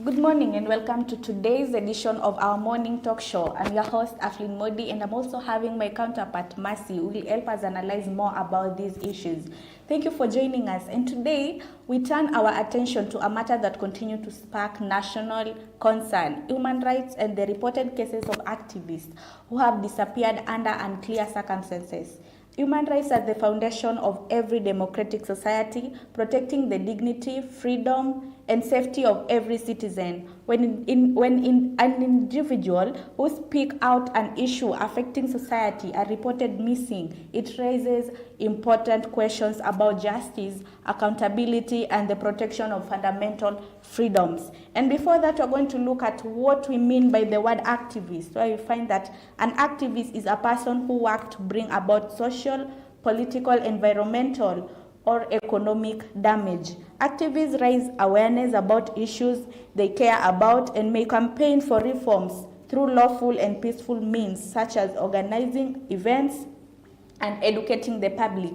Good morning and welcome to today's edition of our morning talk show. I'm your host, Aflin Modi, and I'm also having my counterpart, Mercy, who will help us analyze more about these issues. Thank you for joining us. And today, we turn our attention to a matter that continues to spark national concern: human rights and the reported cases of activists who have disappeared under unclear circumstances. Human rights are the foundation of every democratic society, protecting the dignity, freedom, and safety of every citizen. When an individual who speaks out an issue affecting society are reported missing, it raises important questions about justice, accountability, and the protection of fundamental freedoms. And before that, we're going to look at what we mean by the word activist, where you find that an activist is a person who works to bring about social, political, environmental, or economic damage. Activists raise awareness about issues they care about and may campaign for reforms through lawful and peaceful means, such as organizing events and educating the public.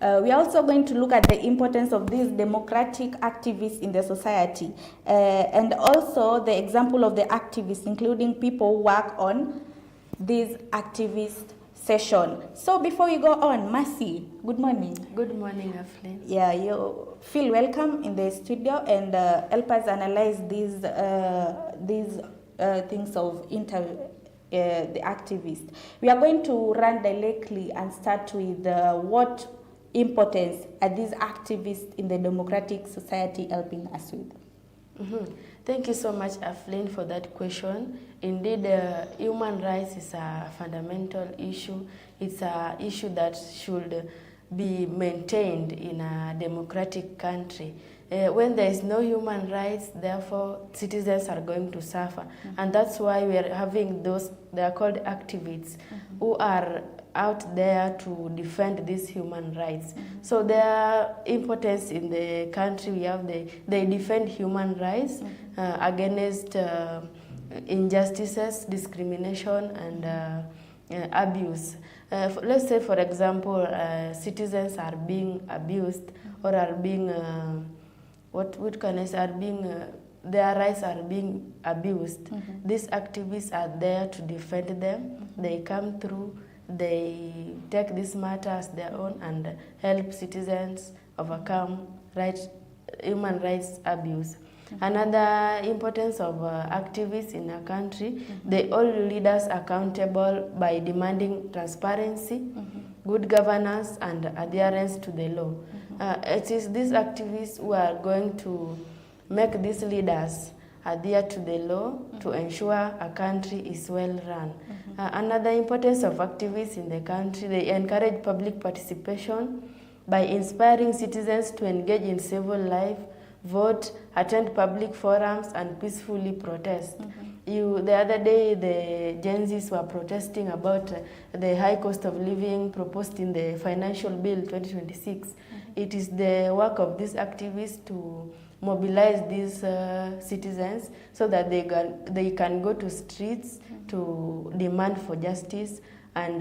We are also going to look at the importance of these democratic activists in the society, and also the example of the activists, including people who work on these activist session. So before we go on, Mercy, good morning. Good morning, Aflin. Yeah, you feel welcome in the studio and help us analyze these things of the activists. We are going to run directly and start with what importance are these activists in the democratic society helping us with? Mm-hmm. Thank you so much, Aflin, for that question. Indeed, human rights is a fundamental issue. It's an issue that should be maintained in a democratic country. When there is no human rights, therefore, citizens are going to suffer. Mm-hmm. And that's why we are having those, they are called activists, mm-hmm. who are out there to defend these human rights. Mm-hmm. So their importance in the country, we have they defend human rights, mm-hmm. Against injustices, discrimination, and abuse. Let's say, for example, citizens are being abused, mm-hmm. or are being what can I say, are being their rights are being abused. Mm-hmm. These activists are there to defend them. Mm-hmm. They come through, they take this matter as their own and help citizens overcome human rights abuse. Mm-hmm. Another importance of activists in a country, mm-hmm. they hold leaders accountable by demanding transparency, mm-hmm. good governance, and adherence to the law. Mm-hmm. It is these activists who are going to make these leaders adhere to the law, mm-hmm. to ensure a country is well run. Mm-hmm. Another importance of activists in the country, they encourage public participation by inspiring citizens to engage in civil life, vote, attend public forums, and peacefully protest. Mm-hmm. The other day, the Gen Zs were protesting about the high cost of living proposed in the Financial Bill 2026. Mm-hmm. It is the work of these activists to mobilize these citizens so that they can go to streets, mm-hmm. to demand for justice and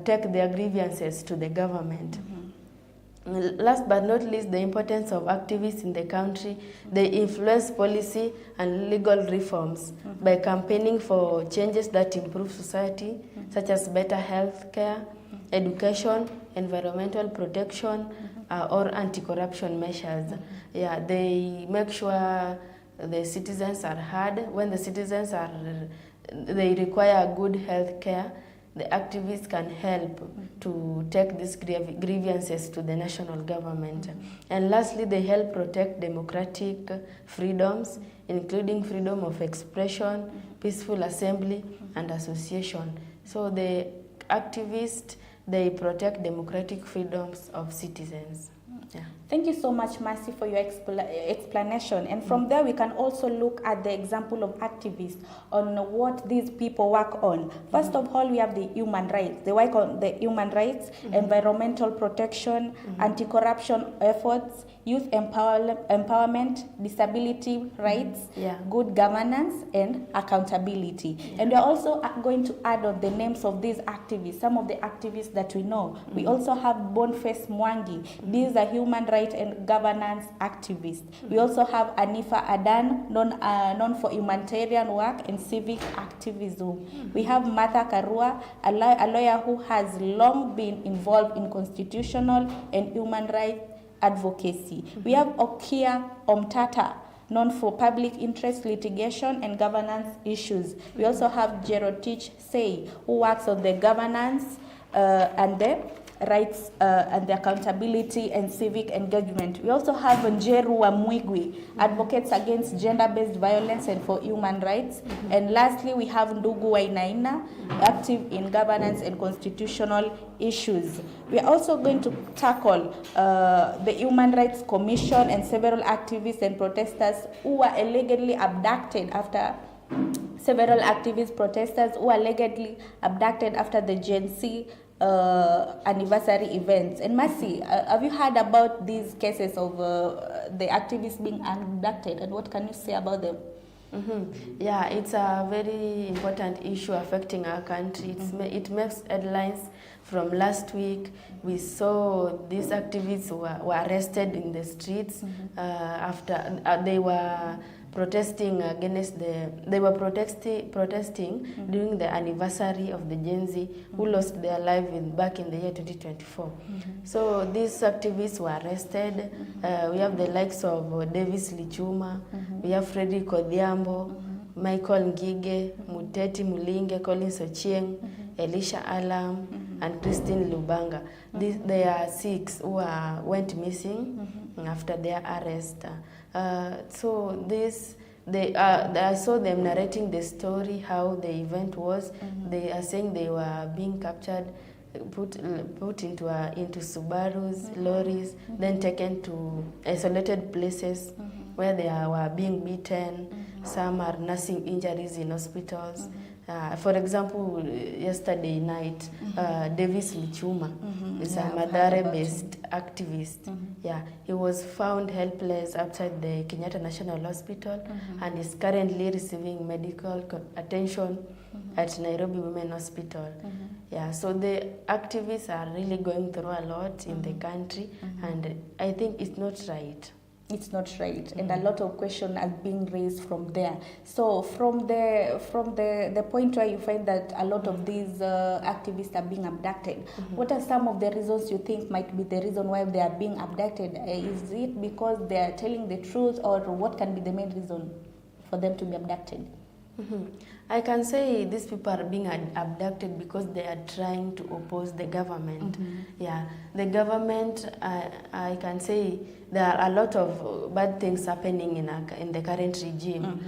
take their grievances to the government. Mm-hmm. Last but not least, the importance of activists in the country, they influence policy and legal reforms, mm-hmm. by campaigning for changes that improve society, mm-hmm. such as better health care, mm-hmm. education, environmental protection, mm-hmm. Or anti-corruption measures. Mm-hmm. Yeah, they make sure the citizens are heard. When the citizens they require good health care, the activists can help, mm-hmm. to take these grievances to the national government. Mm-hmm. And lastly, they help protect democratic freedoms, including freedom of expression, mm-hmm. peaceful assembly, mm-hmm. and association. So the activists, they protect democratic freedoms of citizens. Yeah. Thank you so much, Mercy, for your explanation. And from there, we can also look at the example of activists on what these people work on. First of all, we have the human rights. They work on the human rights, environmental protection, anti-corruption efforts, youth empowerment, disability rights, good governance, and accountability. And we're also going to add on the names of these activists, some of the activists that we know. We also have Boniface Mwangi. These are human rights and governance activist. We also have Anifa Adan, known for humanitarian work and civic activism. We have Martha Karua, a lawyer who has long been involved in constitutional and human rights advocacy. We have Okia Omtata, known for public interest litigation and governance issues. We also have Jerotich Say, who works on the governance and the rights and the accountability and civic engagement. We also have Njeru Wamwigwi, advocates against gender-based violence and for human rights. And lastly, we have Ndugu Wainaina, active in governance and constitutional issues. We are also going to tackle the Human Rights Commission and several activists and protesters who were allegedly abducted after the Gen Z anniversary events. And Mercy, have you heard about these cases of the activists being abducted, and what can you say about them? Yeah, it's a very important issue affecting our country. It makes headlines. From last week, we saw these activists were arrested in the streets after they were protesting against protesting during the anniversary of the Gen Z who lost their life back in the year 2024. So these activists were arrested. We have the likes of Davis Lichuma, we have Frederick Odhiambo, Michael Ngige, Muteti Mulinge, Collins Ochieng, Elisha Alam, and Christine Lubanga. There are 6 who went missing after their arrest. I saw them narrating the story, how the event was. They are saying they were being captured, put into Subarus, lorries, then taken to isolated places where they were being beaten. Some are nursing injuries in hospitals. For example, yesterday night, Davis Lichuma is a Mathare-based activist. Yeah, he was found helpless outside the Kenyatta National Hospital and is currently receiving medical attention at Nairobi Women Hospital. Yeah, so the activists are really going through a lot in the country, and I think it's not right. It's not right, and a lot of questions are being raised from there. So from the point where you find that a lot of these activists are being abducted, what are some of the reasons you think might be the reason why they are being abducted? Is it because they are telling the truth, or what can be the main reason for them to be abducted? I can say these people are being abducted because they are trying to oppose the government. Yeah, the government, I can say there are a lot of bad things happening in the current regime.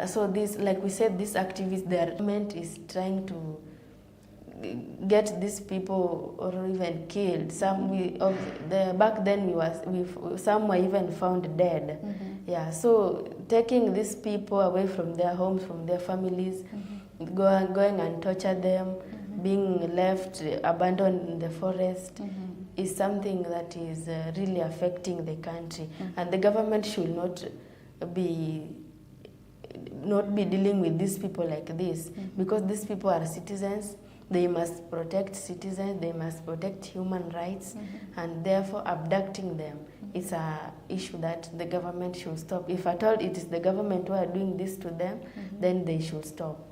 So this, like we said, these activists, the government is trying to get these people or even killed. Back then some were even found dead. Yeah, so taking these people away from their homes, from their families, going and torture them, being left abandoned in the forest, is something that is really affecting the country. And the government should not be dealing with these people like this, because these people are citizens. They must protect citizens, they must protect human rights, and therefore abducting them is an issue that the government should stop. If at all it is the government who are doing this to them, then they should stop.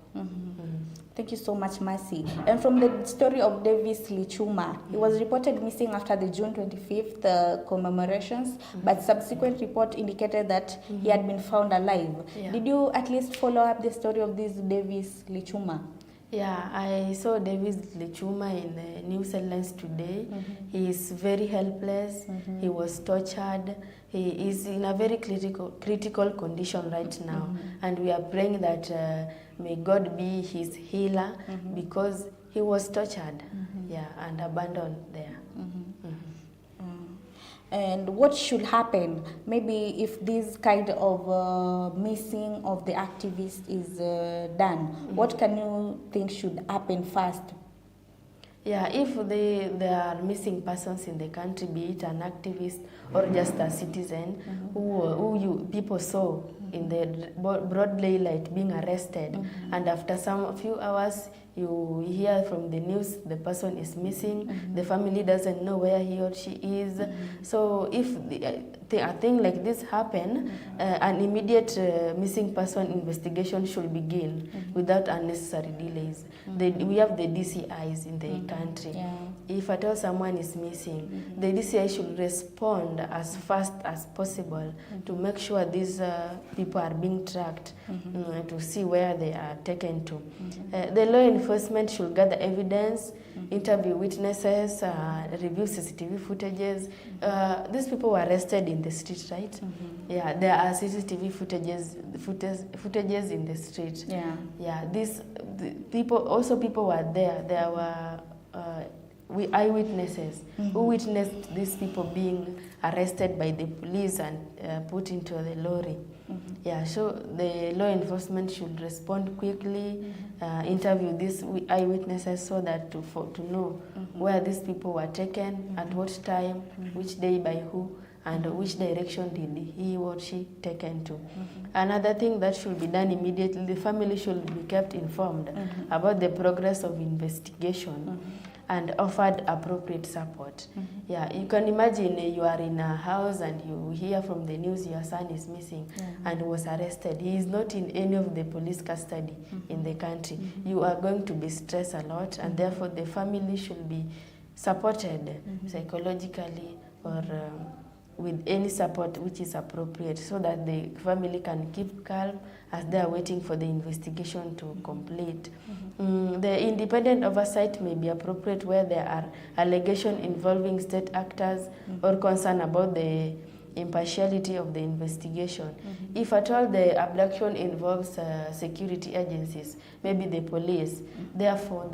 Thank you so much, Mercy. And from the story of Davis Lichuma, he was reported missing after the June 25th commemorations, but subsequent report indicated that he had been found alive. Yeah. Did you at least follow up the story of this Davis Lichuma? Yeah, I saw Davis Lichuma in the news headlines today. He is very helpless. He was tortured. He is in a very critical condition right now. And we are praying that may God be his healer, because he was tortured, and abandoned there. And what should happen, maybe if this kind of missing of the activist is done, what can you think should happen first? Yeah, if there are missing persons in the country, be it an activist or just a citizen who people saw in the broad daylight being arrested, and after few hours You hear from the news the person is missing, the family doesn't know where he or she is. So if a thing like this happen, an immediate missing person investigation should begin without unnecessary delays. We have the DCIs in the country. Yeah. If at all someone is missing, the DCI should respond as fast as possible to make sure these people are being tracked, to see where they are taken to. The law enforcement should gather evidence, interview witnesses, review CCTV footages. These people were arrested in the street, right? Yeah, there are CCTV footages in the street. Yeah. Yeah, people were there. There were eyewitnesses who witnessed these people being arrested by the police and put into the lorry. Yeah, so the law enforcement should respond quickly, interview these eyewitnesses so that to know where these people were taken, at what time, which day by who, and which direction did he or she taken to. Another thing that should be done immediately, the family should be kept informed about the progress of investigation and offered appropriate support. Yeah, you can imagine you are in a house and you hear from the news your son is missing and was arrested. He is not in any of the police custody in the country. You are going to be stressed a lot, and therefore the family should be supported psychologically or with any support which is appropriate, so that the family can keep calm as they are waiting for the investigation to complete. The independent oversight may be appropriate where there are allegations involving state actors or concern about the impartiality of the investigation. If at all the abduction involves security agencies, maybe the police, therefore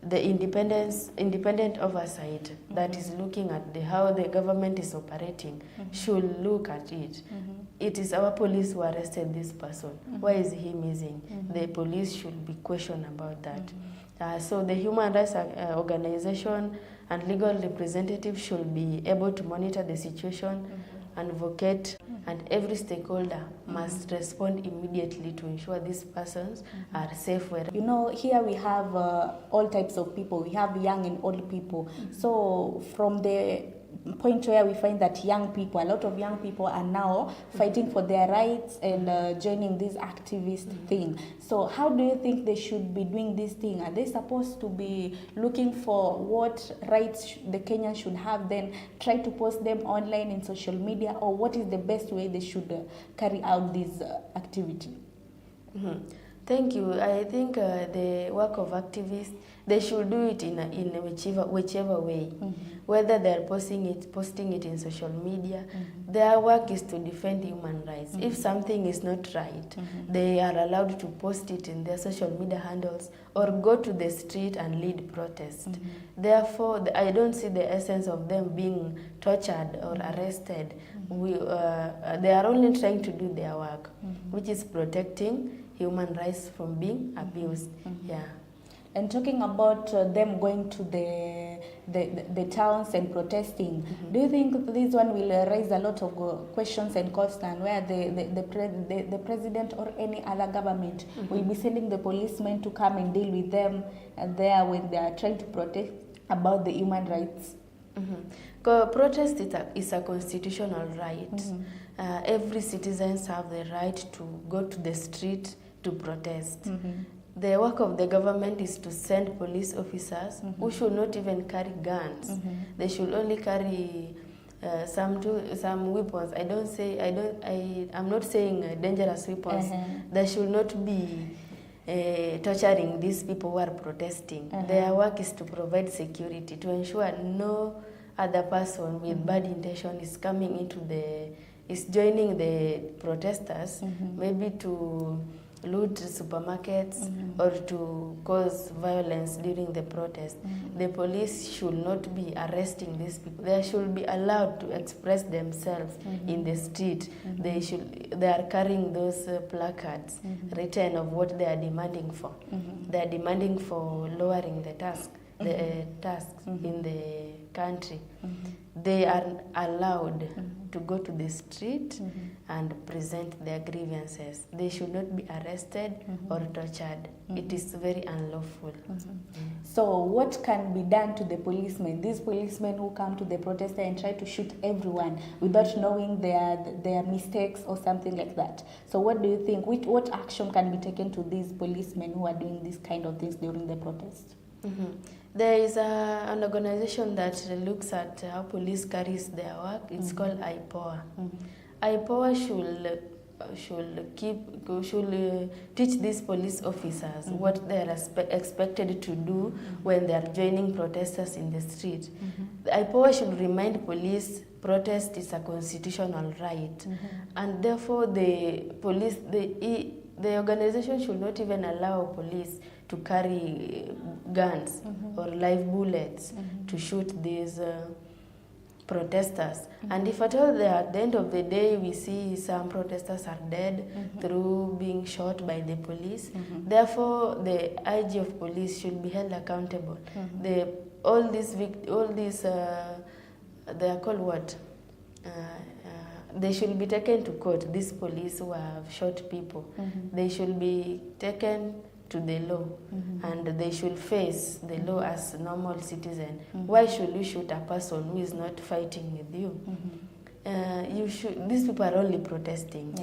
the independent oversight that is looking at how the government is operating should look at it. It is our police who arrested this person. Why is he missing? The police should be questioned about that. So the human rights organization and legal representatives should be able to monitor the situation, advocate, and every stakeholder must respond immediately to ensure these persons are safe where. You know, here we have all types of people. We have young and old people. So from the point where we find that young people, a lot of young people are now fighting for their rights and joining this activist thing. So how do you think they should be doing this thing? Are they supposed to be looking for what rights the Kenyans should have, then try to post them online in social media, or what is the best way they should carry out this activity? Thank you. I think the work of activists, they should do it in whichever way. Whether they're posting it in social media, their work is to defend human rights. If something is not right, they are allowed to post it in their social media handles or go to the street and lead protests. Therefore, I don't see the essence of them being tortured or arrested. They are only trying to do their work, which is protecting human rights from being abused. Yeah. And talking about them going to the towns and protesting, do you think this one will raise a lot of questions and concerns where the president or any other government will be sending the policemen to come and deal with them there when they are trying to protest about the human rights? Protest is a constitutional right. Every citizens have the right to go to the street to protest. The work of the government is to send police officers who should not even carry guns. They should only carry some weapons. I'm not saying dangerous weapons. They should not be torturing these people who are protesting. Their work is to provide security, to ensure no other person with bad intention is joining the protesters, maybe to loot supermarkets or to cause violence during the protest. The police should not be arresting these people. They should be allowed to express themselves in the street. They are carrying those placards written of what they are demanding for. They are demanding for lowering the tasks in the country. They are allowed to go to the street and present their grievances. They should not be arrested or tortured. It is very unlawful. So what can be done to the policemen? These policemen who come to the protester and try to shoot everyone without knowing their mistakes or something like that. So what do you think? What action can be taken to these policemen who are doing these kind of things during the protest? There is an organization that looks at how police carries their work. It's called IPOA. IPOA should teach these police officers what they are expected to do when they are joining protesters in the street. IPOA should remind police protest is a constitutional right, and therefore the organization should not even allow police to carry guns or live bullets to shoot these protesters. And if at all at the end of the day we see some protesters are dead through being shot by the police, therefore the IG of police should be held accountable. All these they are called what? They should be taken to court. These police who have shot people, they should be taken to the law, and they should face the law as normal citizen. Why should you shoot a person who is not fighting with you? These people are only protesting.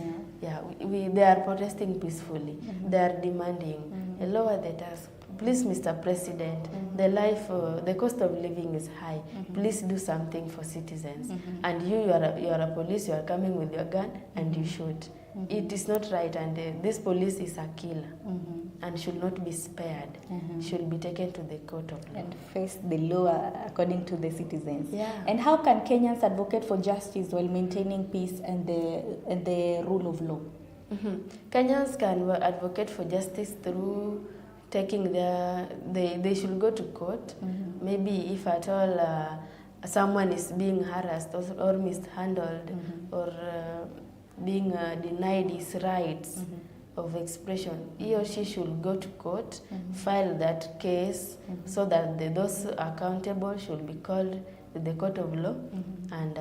They are protesting peacefully. They are demanding lower the tax. Please, Mr. President, the cost of living is high. Please do something for citizens. And you are a police, you are coming with your gun and you shoot. It is not right, and this police is a killer and should not be spared. Should be taken to the court of law. And face the law according to the citizens. Yeah. And how can Kenyans advocate for justice while maintaining peace and the rule of law? Kenyans can advocate for justice through taking they should go to court. Maybe if at all someone is being harassed or mishandled or being denied his rights of expression, he or she should go to court, file that case so that those accountable should be called to the court of law and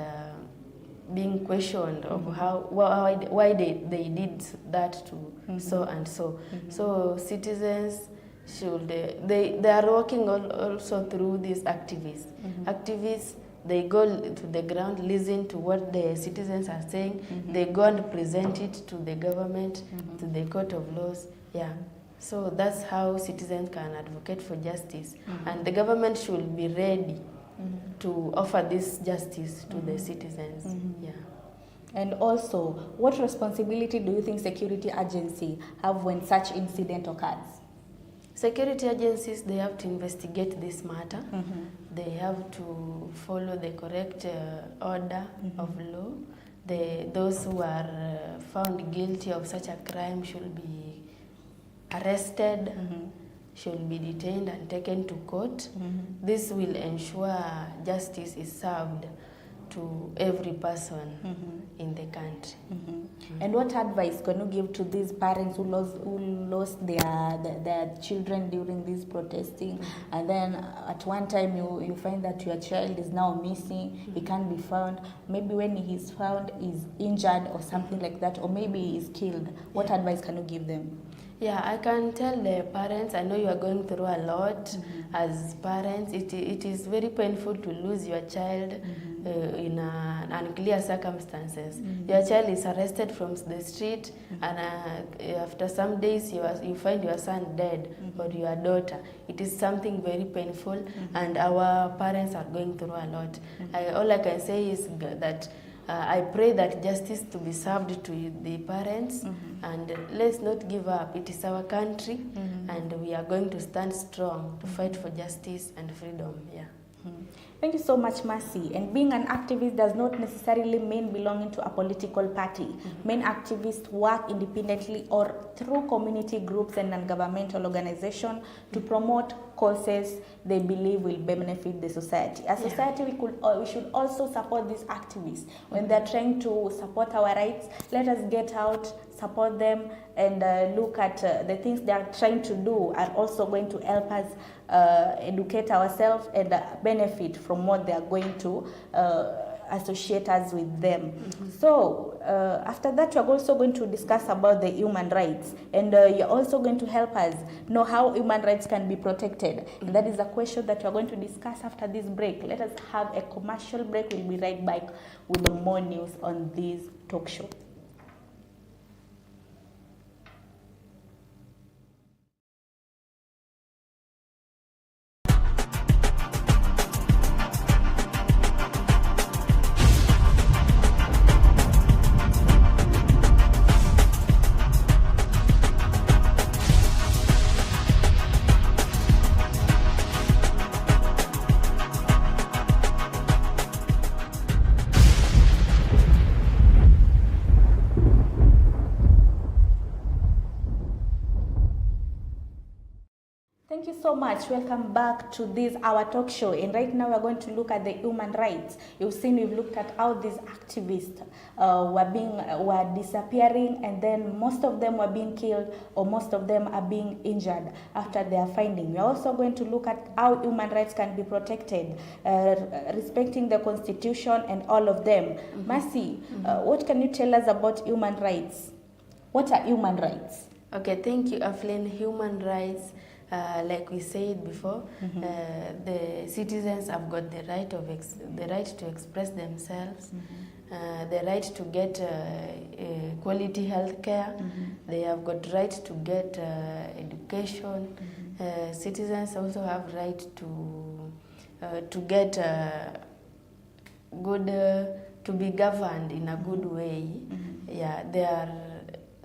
being questioned of why they did that to so and so. So citizens should they are working also through these activists. Activists, they go to the ground, listen to what the citizens are saying. They go and present it to the government, to the court of laws. Yeah. So that's how citizens can advocate for justice. And the government should be ready to offer this justice to the citizens. Yeah. And also, what responsibility do you think security agencies have when such incident occurs? Security agencies, they have to investigate this matter. They have to follow the correct order of law. Those who are found guilty of such a crime should be arrested, should be detained and taken to court. This will ensure justice is served to every person in the country. And what advice can you give to these parents who lost their children during this protesting, and then at one time you find that your child is now missing, he can't be found, maybe when he is found he's injured or something like that, or maybe he's killed. What advice can you give them? Yeah, I can tell the parents, I know you are going through a lot as parents. It is very painful to lose your child in unclear circumstances. Your child is arrested from the street, and after some days you find your son dead or your daughter. It is something very painful, and our parents are going through a lot. All I can say is that I pray that justice to be served to the parents, and let's not give up. It is our country, and we are going to stand strong to fight for justice and freedom. Yeah. Thank you so much, Mercy. And being an activist does not necessarily mean belonging to a political party. Many activists work independently or through community groups and non-governmental organizations to promote causes they believe will benefit the society. As a society, we should also support these activists. When they're trying to support our rights, let us get out, support them, and look at the things they are trying to do are also going to help us educate ourselves and benefit from what they are going to associate us with them. So after that, we're also going to discuss about the human rights, and you're also going to help us know how human rights can be protected. And that is a question that we're going to discuss after this break. Let us have a commercial break. We'll be right back with more news on this talk show. Thank you so much. Welcome back to this our talk show, and right now we're going to look at the human rights. You've seen we've looked at how these activists were disappearing, and then most of them were being killed, or most of them are being injured after their finding. We're also going to look at how human rights can be protected, respecting the constitution and all of them. Mercy, what can you tell us about human rights? What are human rights? Okay, thank you, Aflin. Human rights, like we said before, the citizens have got the right to express themselves, the right to get quality health care. They have got right to get education. Citizens also have right to get good, to be governed in a good way. Yeah,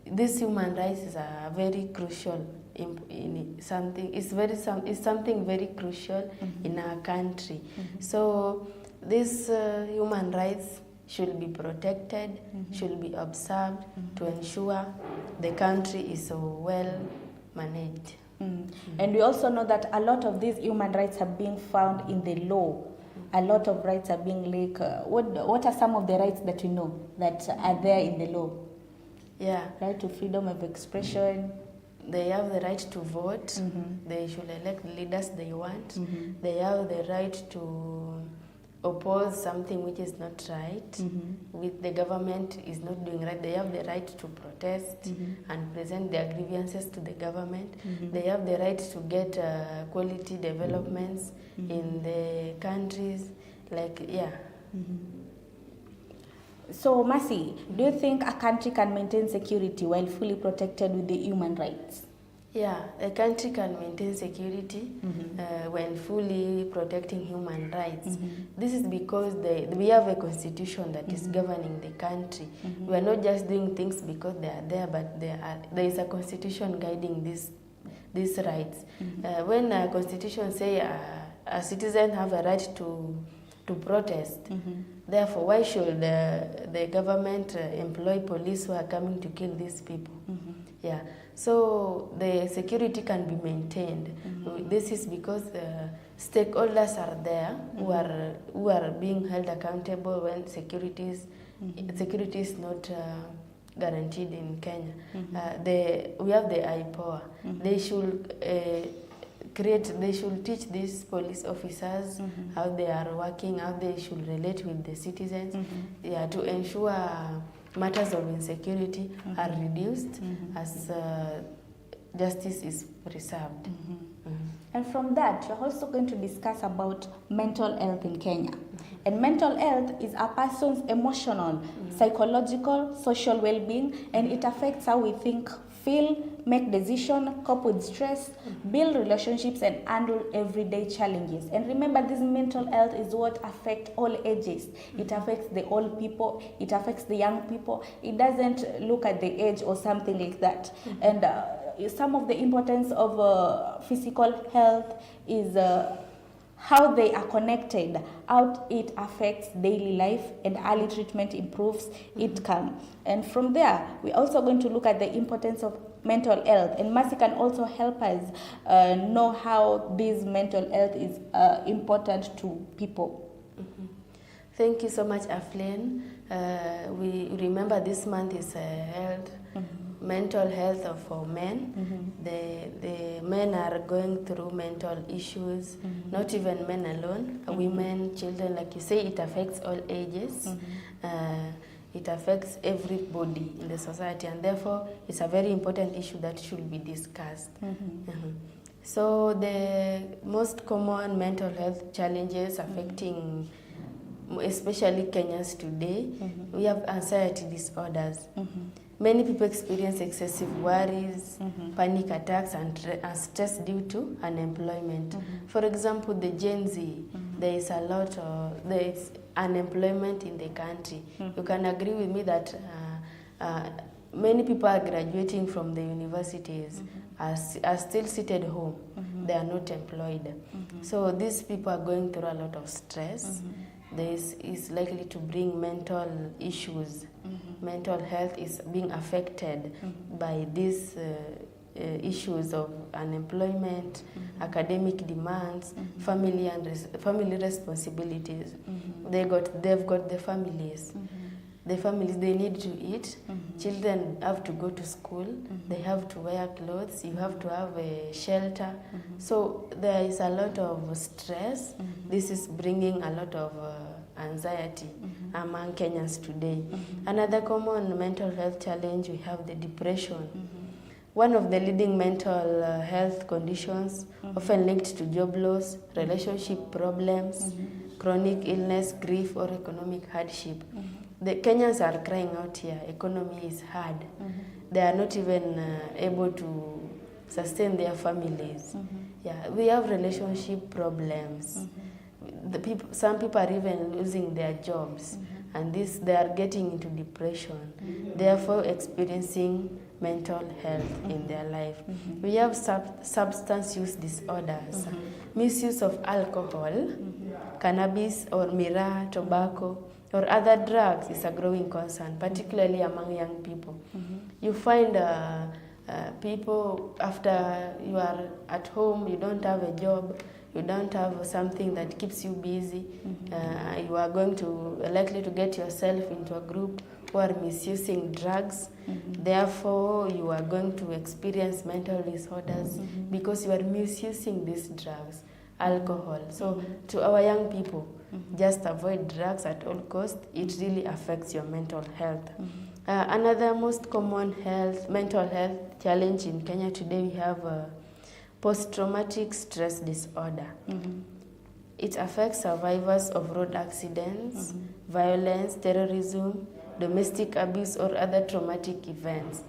these human rights is a very crucial it's something very crucial in our country. So these human rights should be protected, should be observed to ensure the country is so well managed. And we also know that a lot of these human rights are being found in the law. A lot of rights are being what are some of the rights that you know that are there in the law? Yeah. Right to freedom of expression. They have the right to vote. They should elect the leaders they want. They have the right to oppose something which is not right, with the government is not doing right. They have the right to protest and present their grievances to the government. They have the right to get quality developments in the countries, So, Mercy, do you think a country can maintain security while fully protected with the human rights? Yeah, a country can maintain security when fully protecting human rights. This is because we have a constitution that is governing the country. We are not just doing things because they are there, but there is a constitution guiding these rights. When a constitution say a citizen have a right to protest, therefore why should the government employ police who are coming to kill these people? Yeah, so the security can be maintained. This is because stakeholders are there who are being held accountable when security is not guaranteed in Kenya. We have the IPOA. They should they should teach these police officers how they are working, how they should relate with the citizens, to ensure matters of insecurity are reduced as justice is preserved. And from that, we're also going to discuss about mental health in Kenya. And mental health is a person's emotional, psychological, social well-being, and it affects how we think, feel, make decisions, cope with stress, build relationships, and handle everyday challenges. And remember, this mental health is what affects all ages. It affects the old people, it affects the young people. It doesn't look at the age or something like that. And some of the importance of physical health is how they are connected, how it affects daily life, and early treatment improves outcome. And from there, we're also going to look at the importance of mental health. And Mercy can also help us know how this mental health is important to people. Thank you so much, Aflin. We remember this month is held mental health for men. The men are going through mental issues, not even men alone, women, children, like you say, it affects all ages. It affects everybody in the society, and therefore it's a very important issue that should be discussed. So the most common mental health challenges affecting especially Kenyans today, we have anxiety disorders. Many people experience excessive worries, panic attacks, and stress due to unemployment. For example, the Gen Z, there is unemployment in the country. You can agree with me that many people are graduating from the universities, are still seated home. They are not employed. So these people are going through a lot of stress. This is likely to bring mental issues. Mental health is being affected by these issues of unemployment, academic demands, family responsibilities. They've got the families. The families, they need to eat. Children have to go to school. They have to wear clothes. You have to have a shelter. So there is a lot of stress. This is bringing a lot of anxiety among Kenyans today. Another common mental health challenge, we have the depression. One of the leading mental health conditions, often linked to job loss, relationship problems, chronic illness, grief, or economic hardship. The Kenyans are crying out here. Economy is hard. They are not even able to sustain their families. Yeah, we have relationship problems. Some people are even losing their jobs, and they are getting into depression, therefore experiencing mental health in their life. We have substance use disorders, misuse of alcohol, cannabis or miraa, tobacco, or other drugs is a growing concern, particularly among young people. You find people, after you are at home, you don't have a job, you don't have something that keeps you busy, you are likely to get yourself into a group who are misusing drugs. Therefore, you are going to experience mental disorders because you are misusing these drugs, alcohol. So to our young people, just avoid drugs at all costs. It really affects your mental health. Another most common mental health challenge in Kenya today, we have post-traumatic stress disorder. It affects survivors of road accidents, violence, terrorism, domestic abuse, or other traumatic events.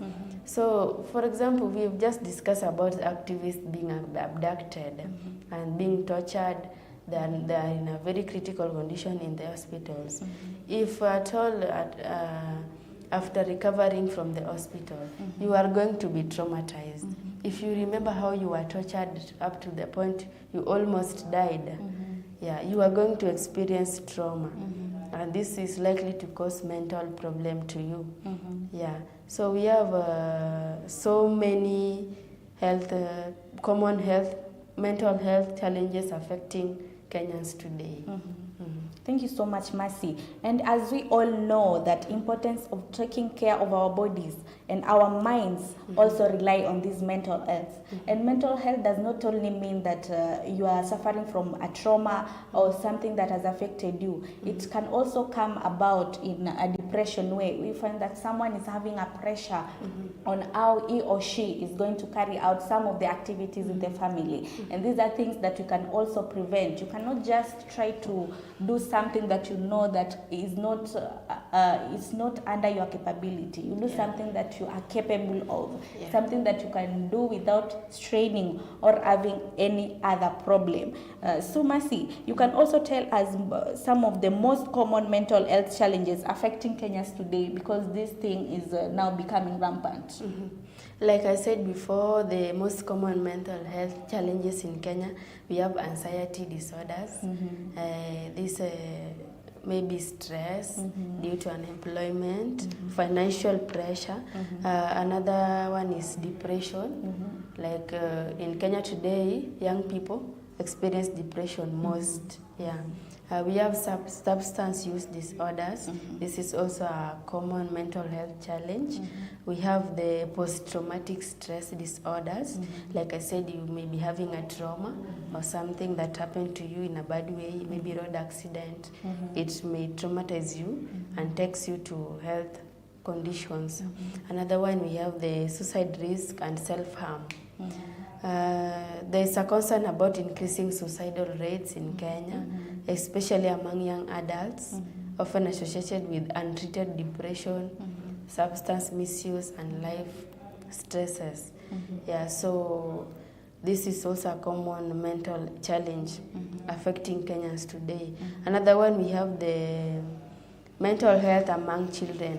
So, for example, we've just discussed about activists being abducted and being tortured. They are in a very critical condition in the hospitals. If at all, after recovering from the hospital, you are going to be traumatized. If you remember how you were tortured up to the point you almost died, yeah, you are going to experience trauma. And this is likely to cause mental problem to you. Yeah. So we have so many common mental health challenges affecting Kenyans today. Thank you so much, Mercy. And as we all know, that importance of taking care of our bodies and our minds also rely on this mental health. And mental health does not only mean that you are suffering from a trauma or something that has affected you. It can also come about in a depression way. We find that someone is having a pressure on how he or she is going to carry out some of the activities in the family. And these are things that you can also prevent. You cannot just try to do something that you know that is not under your capability. You do something that you are capable of, something that you can do without straining or having any other problem. So Mercy, you can also tell us some of the most common mental health challenges affecting Kenyans today, because this thing is now becoming rampant. Like I said before, the most common mental health challenges in Kenya, we have anxiety disorders. This may be stress due to unemployment, financial pressure. Another one is depression. Like in Kenya today, young people experience depression most. Yeah. We have substance use disorders. This is also a common mental health challenge. We have the post-traumatic stress disorders. Like I said, you may be having a trauma or something that happened to you in a bad way, maybe road accident. It may traumatize you and takes you to health conditions. Another one, we have the suicide risk and self-harm. There is a concern about increasing suicidal rates in Kenya, especially among young adults, often associated with untreated depression, substance misuse, and life stresses. Yeah, so this is also a common mental challenge affecting Kenyans today. Another one, we have the mental health among children.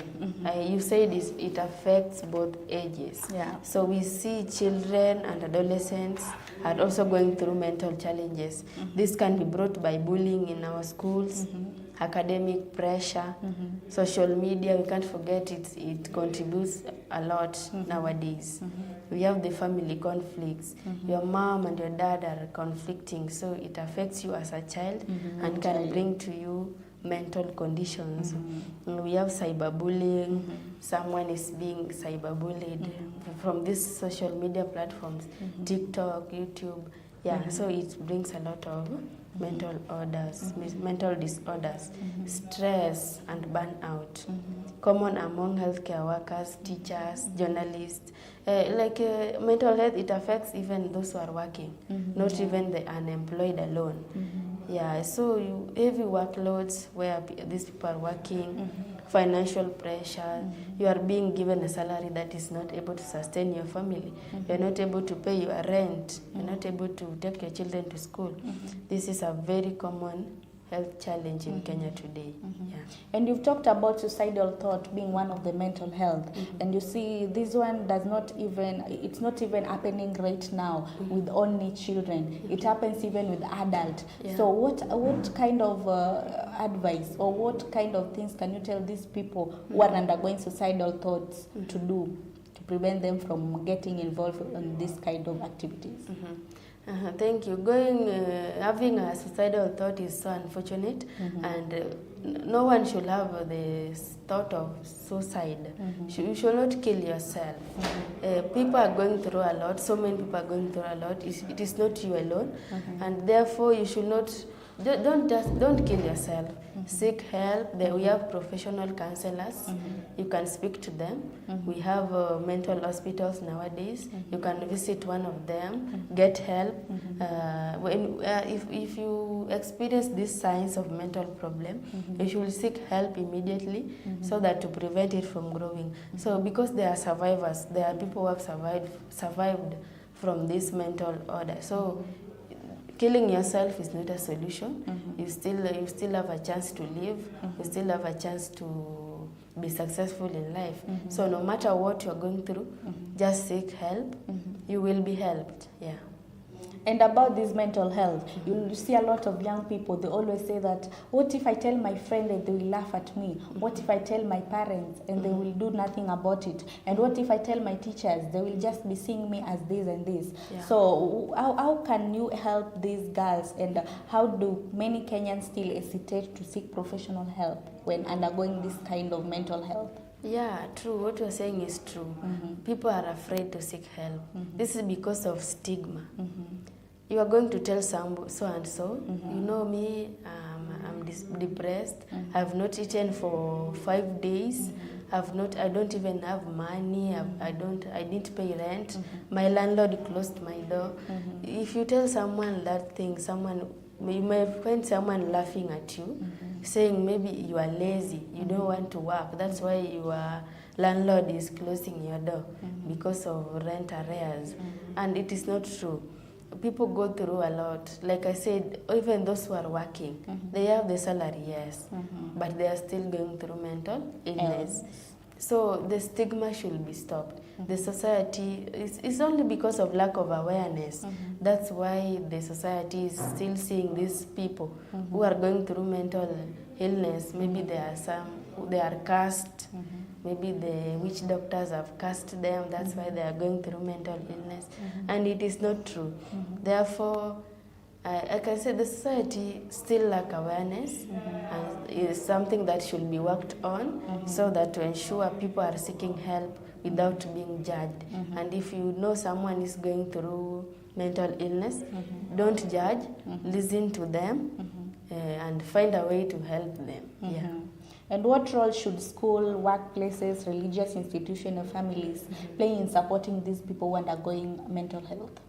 You said it affects both ages. Yeah. So we see children and adolescents are also going through mental challenges. This can be brought by bullying in our schools, academic pressure, social media. We can't forget it contributes a lot nowadays. We have the family conflicts. Your mom and your dad are conflicting, so it affects you as a child and can bring to you mental conditions. We have cyberbullying. Someone is being cyberbullied from these social media platforms, TikTok, YouTube. Yeah, so it brings a lot of mental disorders, stress and burnout. Common among healthcare workers, teachers, journalists. Mental health, it affects even those who are working, not even the unemployed alone. Yeah, so heavy workloads where these people are working, financial pressure, you are being given a salary that is not able to sustain your family. You're not able to pay your rent. You're not able to take your children to school. This is a very common health challenge in Kenya today. Yeah. And you've talked about suicidal thought being one of the mental health. And you see, this one it's not even happening right now with only children. It happens even with adults. Yeah. So what kind of advice or what kind of things can you tell these people who are undergoing suicidal thoughts to do to prevent them from getting involved in this kind of activities? Thank you. Having a suicidal thought is so unfortunate, and no one should have the thought of suicide. You should not kill yourself. People are going through a lot. So many people are going through a lot. It is not you alone, and therefore you should not. Don't kill yourself. Seek help. We have professional counselors. You can speak to them. We have mental hospitals nowadays. You can visit one of them, get help. If you experience these signs of mental problem, you should seek help immediately so that to prevent it from growing. So because they are survivors, there are people who have survived from this mental order. So killing yourself is not a solution. You still have a chance to live. You still have a chance to be successful in life. So no matter what you're going through, just seek help. You will be helped. Yeah. And about this mental health, you see a lot of young people, they always say that, what if I tell my friend and they will laugh at me? What if I tell my parents and they will do nothing about it? And what if I tell my teachers, they will just be seeing me as this and this? Yeah. So how can you help these girls, and how do many Kenyans still hesitate to seek professional help when undergoing this kind of mental health? Yeah, true. What you're saying is true. People are afraid to seek help. This is because of stigma. You are going to tell so and so, you know me, I'm depressed. I've not eaten for 5 days. I don't even have money. I didn't pay rent. My landlord closed my door. If you tell someone that thing, you may find someone laughing at you, saying maybe you are lazy, you don't want to work. That's why your landlord is closing your door because of rent arrears. And it is not true. People go through a lot. Like I said, even those who are working, they have the salary, yes, but they are still going through mental illness. So the stigma should be stopped. The society, it's only because of lack of awareness. That's why the society is still seeing these people who are going through mental illness. Maybe they are cursed. Maybe the witch doctors have cursed them. That's why they are going through mental illness. And it is not true. Therefore, I can say the society still lack awareness, and is something that should be worked on, so that to ensure people are seeking help without being judged. And if you know someone is going through mental illness, don't judge, listen to them, and find a way to help them. Yeah. And what role should school, workplaces, religious institutions, and families play in supporting these people who are undergoing mental health?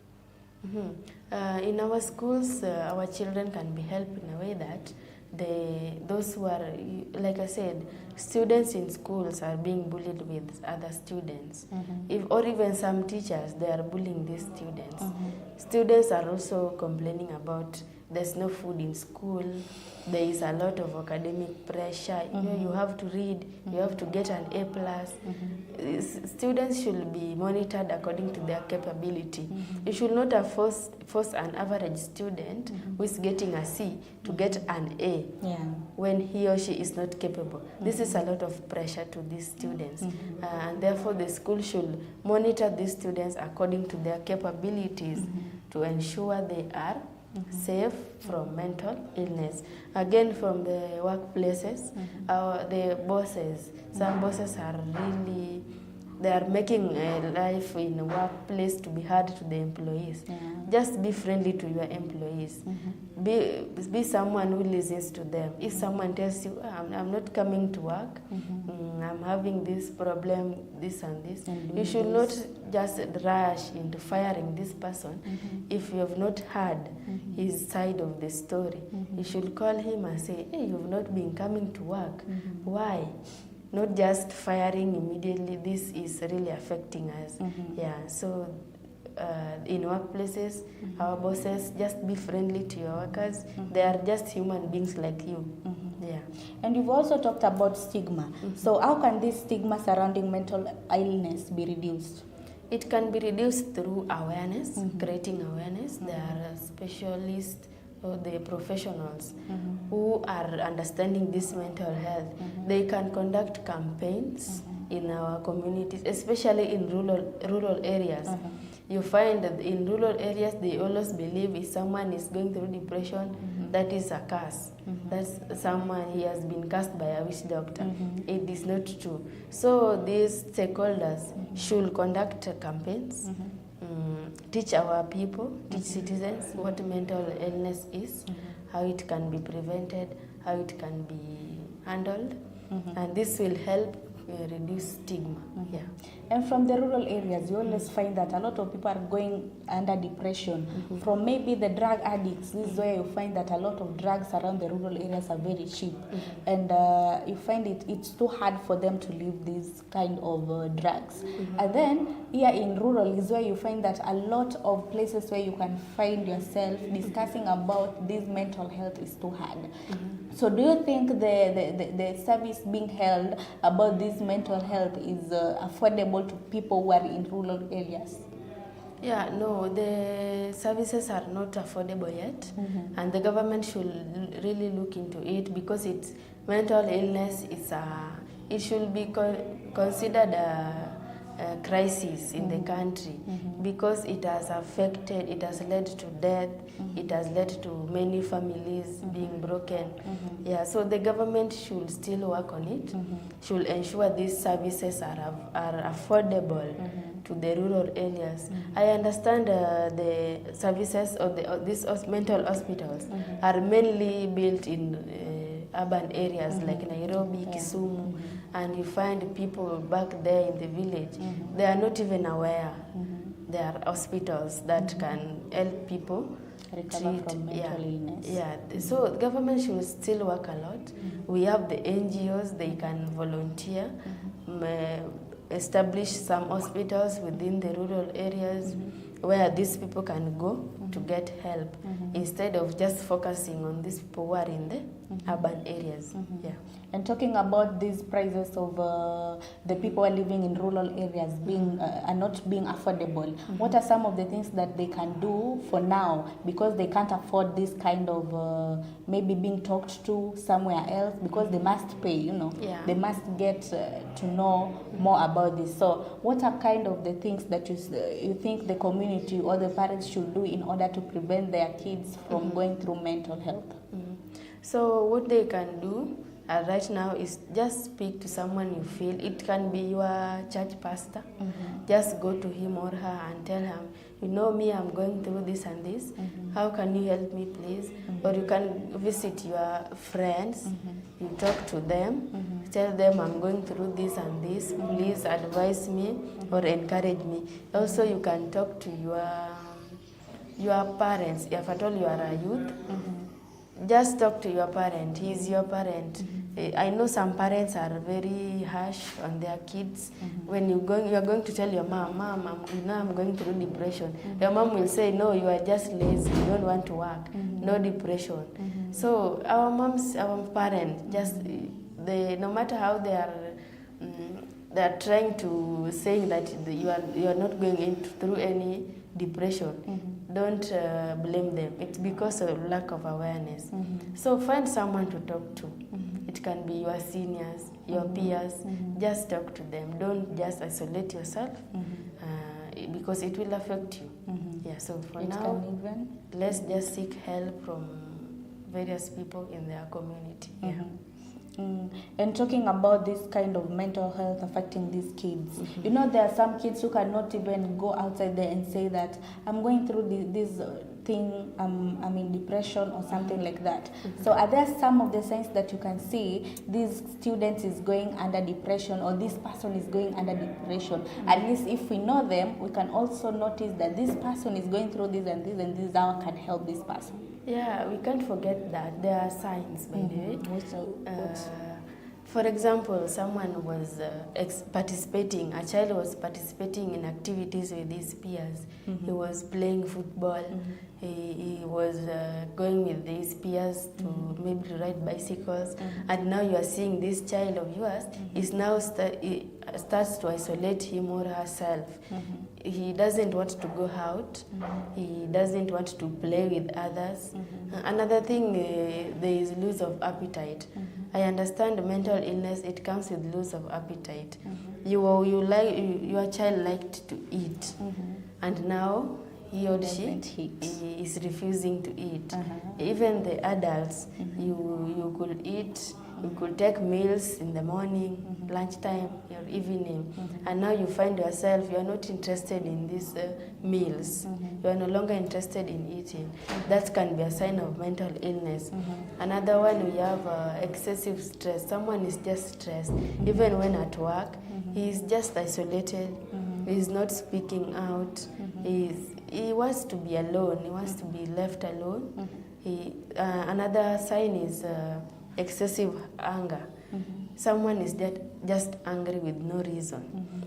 In our schools, our children can be helped in a way that those who are, like I said, students in schools are being bullied with other students. Or even some teachers, they are bullying these students. Students are also complaining about there's no food in school, there is a lot of academic pressure, you have to read, you have to get an A+. Students should be monitored according to their capability. You should not have forced an average student who is getting a C to get an A when he or she is not capable. This is a lot of pressure to these students, and therefore the school should monitor these students according to their capabilities to ensure they are safe from mental illness. Again, from the workplaces, the bosses, some bosses are really, they are making life in the workplace to be hard to the employees. Just be friendly to your employees. Be someone who listens to them. If someone tells you, I'm not coming to work, I'm having this problem, this and this, you should not just rush into firing this person if you have not heard his side of the story. You should call him and say, hey, you've not been coming to work. Why? Not just firing immediately. This is really affecting us. Yeah, so in workplaces, our bosses, just be friendly to your workers. They are just human beings like you. Yeah. And you've also talked about stigma. So how can this stigma surrounding mental illness be reduced? It can be reduced through awareness, creating awareness. There are specialists or the professionals who are understanding this mental health. They can conduct campaigns in our communities, especially in rural areas. You find that in rural areas, they always believe if someone is going through depression, that is a curse. That's someone, he has been cursed by a witch doctor. It is not true. So these stakeholders should conduct campaigns, teach our people, teach citizens what mental illness is, how it can be prevented, how it can be handled, and this will help reduce stigma. Yeah. And from the rural areas, you always find that a lot of people are going under depression from maybe the drug addicts. This is where you find that a lot of drugs around the rural areas are very cheap, and you find it's too hard for them to leave these kind of drugs. And then here in rural is where you find that a lot of places where you can find yourself discussing about this mental health is too hard. So do you think the service being held about this mental health is affordable to people who are in rural areas? Yeah, no, the services are not affordable yet, and the government should really look into it, because it's mental illness is it should be considered a crisis in the country, because it has affected, it has led to death, it has led to many families being broken. Yeah, so the government should still work on it, should ensure these services are affordable to the rural areas. I understand the services of these mental hospitals are mainly built in urban areas like Nairobi, Kisumu, and you find people back there in the village, they are not even aware there are hospitals that can help people recover from mental illness. Yeah, so the government should still work a lot. We have the NGOs, they can volunteer, establish some hospitals within the rural areas where these people can go to get help, instead of just focusing on these people who are in the urban areas. Yeah. And talking about these prices of the people living in rural areas being are not being affordable, what are some of the things that they can do for now, because they can't afford this kind of maybe being talked to somewhere else, because they must pay, Yeah. they must get to know more about this. So what are kind of the things that you think the community or the parents should do in order to prevent their kids from going through mental health? So what they can do right now is just speak to someone you feel. It can be your church pastor. Just go to him or her and tell him, you know me, I'm going through this and this. How can you help me, please? Or you can visit your friends. You talk to them. Tell them I'm going through this and this. Please advise me or encourage me. Also, you can talk to your parents. If at all you are a youth, just talk to your parent. He is your parent. I know some parents are very harsh on their kids. When you are going to tell your mom, I'm going through depression. Your mom will say, no, you are just lazy. You don't want to work. No depression. So our moms, our parents, no matter how they are trying to say that you are not going through any depression. Don't blame them. It's because of lack of awareness. So find someone to talk to. It can be your seniors, your peers. Just talk to them. Don't just isolate yourself because it will affect you. Yeah. So for now, let's just seek help from various people in their community. Yeah. And talking about this kind of mental health affecting these kids, there are some kids who cannot even go outside there and say that I'm going through this thing, I'm in depression or something like that. So are there some of the signs that you can see this student is going under depression or this person is going under depression? At least if we know them, we can also notice that this person is going through this and this and this, how can help this person. Yeah, we can't forget that there are signs, by the way. For example, someone was participating, a child was participating in activities with his peers. He was playing football. He was going with his peers to maybe ride bicycles. And now you are seeing this child of yours is now starts to isolate him or herself. He doesn't want to go out. He doesn't want to play with others. Another thing, there is loss of appetite. I understand mental illness, it comes with loss of appetite. Your child liked to eat, and now he or she is refusing to eat. Even the adults, you could eat, you could take meals in the morning, lunchtime, or evening, and now you find yourself, you are not interested in these meals. You are no longer interested in eating. That can be a sign of mental illness. Another one, we have excessive stress. Someone is just stressed. Even when at work, he is just isolated. He is not speaking out. He wants to be alone. He wants to be left alone. Another sign is excessive anger. Someone is just angry with no reason.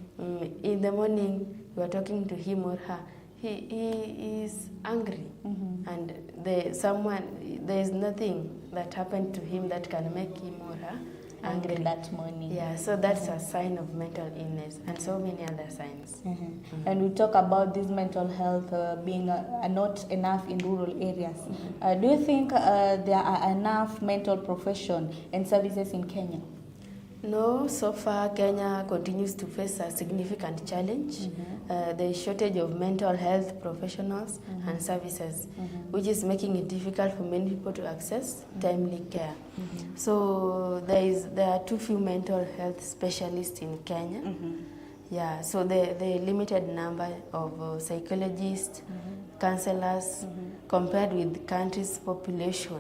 In the morning, you are talking to him or her. He is angry, and there is nothing that happened to him that can make him or her angry that morning. Yeah, so that's a sign of mental illness, and so many other signs. And we talk about this mental health being not enough in rural areas. Do you think there are enough mental profession and services in Kenya? No, so far Kenya continues to face a significant challenge, the shortage of mental health professionals and services, which is making it difficult for many people to access timely care. So there are too few mental health specialists in Kenya. Yeah, so the limited number of psychologists, counselors, compared with the country's population.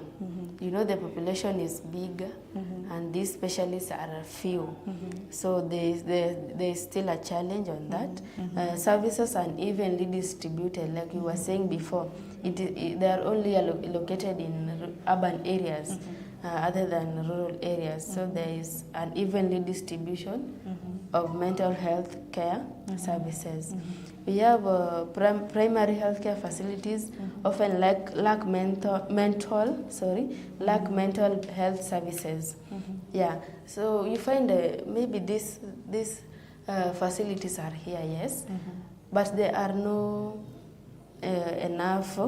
The population is bigger, and these specialists are few. So there is still a challenge on that. Services are unevenly distributed, like you were saying before. They are only located in urban areas, other than rural areas. So there is an evenly distribution of mental health care services. We have primary healthcare facilities often lack mental health services. Yeah, so you find maybe these facilities are here, yes, but there are no enough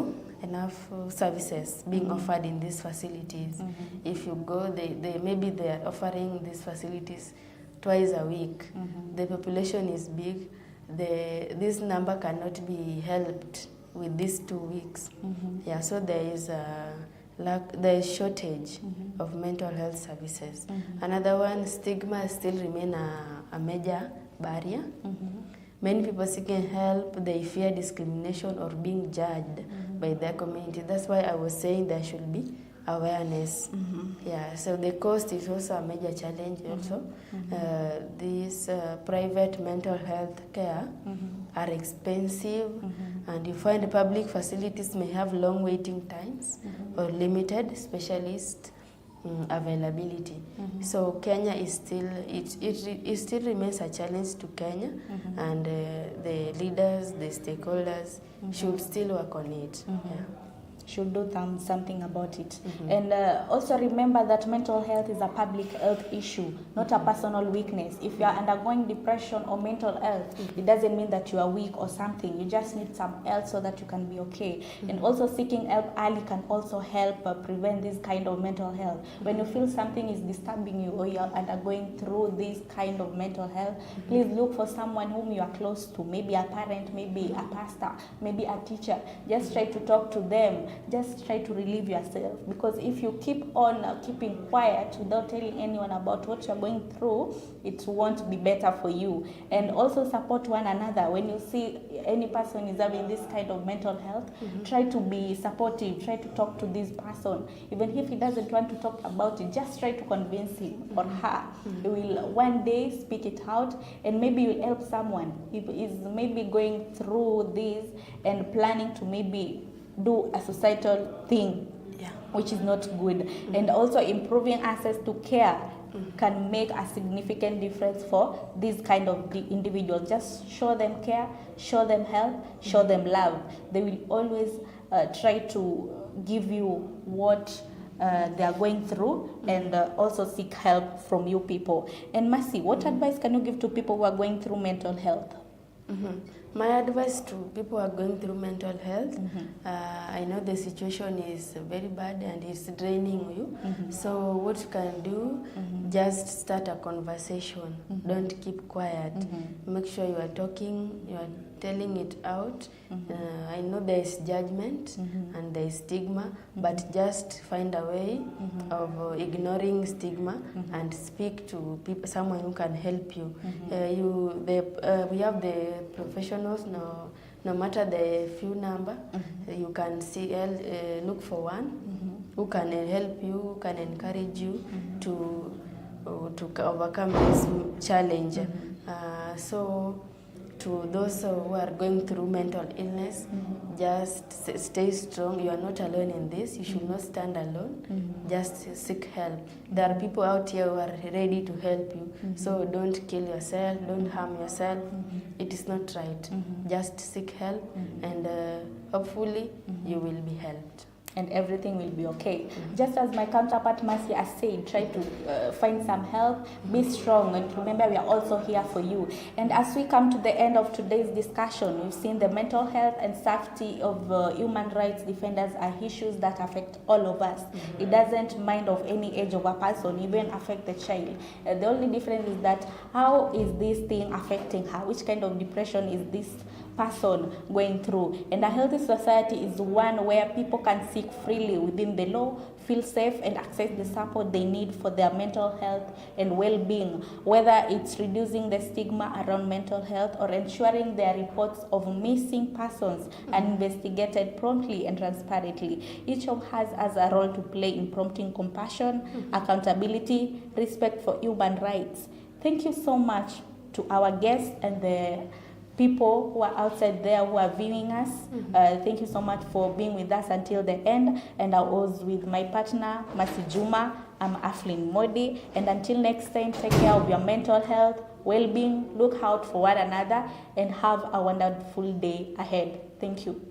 services being offered in these facilities. If you go, maybe they are offering these facilities twice a week. The population is big. This number cannot be helped with these 2 weeks. Yeah, so there is shortage of mental health services. Another one, stigma still remain a major barrier. Many people seeking help, they fear discrimination or being judged by their community. That's why I was saying there should be awareness. Yeah, so the cost is also a major challenge also. These private mental health care are expensive, and you find public facilities may have long waiting times or limited specialist availability. So Kenya is still, it still remains a challenge to Kenya, and the leaders, the stakeholders should still work on it. Yeah. Should do something about it. And also remember that mental health is a public health issue, not a personal weakness. If you are undergoing depression or mental health, it doesn't mean that you are weak or something. You just need some help so that you can be okay. And also seeking help early can also help prevent this kind of mental health. When you feel something is disturbing you or you are undergoing through this kind of mental health, please look for someone whom you are close to, maybe a parent, maybe a pastor, maybe a teacher. Just try to talk to them. Just try to relieve yourself, because if you keep on keeping quiet without telling anyone about what you're going through, it won't be better for you. And also support one another. When you see any person is having this kind of mental health, try to be supportive, try to talk to this person. Even if he doesn't want to talk about it, just try to convince him or her. You will one day speak it out, and maybe you'll help someone if is maybe going through this and planning to maybe do a societal thing, which is not good. And also improving access to care can make a significant difference for these kind of individuals. Just show them care, show them help, show them love. They will always try to give you what they are going through, and also seek help from you people. And Mercy, what advice can you give to people who are going through mental health? My advice to people who are going through mental health, I know the situation is very bad and it's draining you. So what you can do, just start a conversation. Don't keep quiet. Make sure you are talking, you are telling it out. I know there is judgment and there is stigma, but just find a way of ignoring stigma and speak to people, someone who can help you. We have the professionals, no matter the few number, you can see, look for one who can help you, who can encourage you to overcome this challenge. So to those who are going through mental illness, just stay strong. You are not alone in this. You should not stand alone. Just seek help. There are people out here who are ready to help you. So don't kill yourself, don't harm yourself. It is not right. Just seek help, and hopefully you will be helped. And everything will be okay. Just as my counterpart Mercy has said, try to find some help, be strong, and remember we are also here for you. And as we come to the end of today's discussion, we've seen the mental health and safety of human rights defenders are issues that affect all of us. It doesn't mind of any age of a person, even affect the child. The only difference is that how is this thing affecting her? Which kind of depression is this person going through? And a healthy society is one where people can seek freely within the law, feel safe, and access the support they need for their mental health and well-being, whether it's reducing the stigma around mental health or ensuring their reports of missing persons are investigated promptly and transparently. Each of us has a role to play in prompting compassion, accountability, respect for human rights. Thank you so much to our guests and the people who are outside there who are viewing us. Thank you so much for being with us until the end. And I was with my partner, Masi Juma. I'm Aflin Modi. And until next time, take care of your mental health, well-being, look out for one another, and have a wonderful day ahead. Thank you.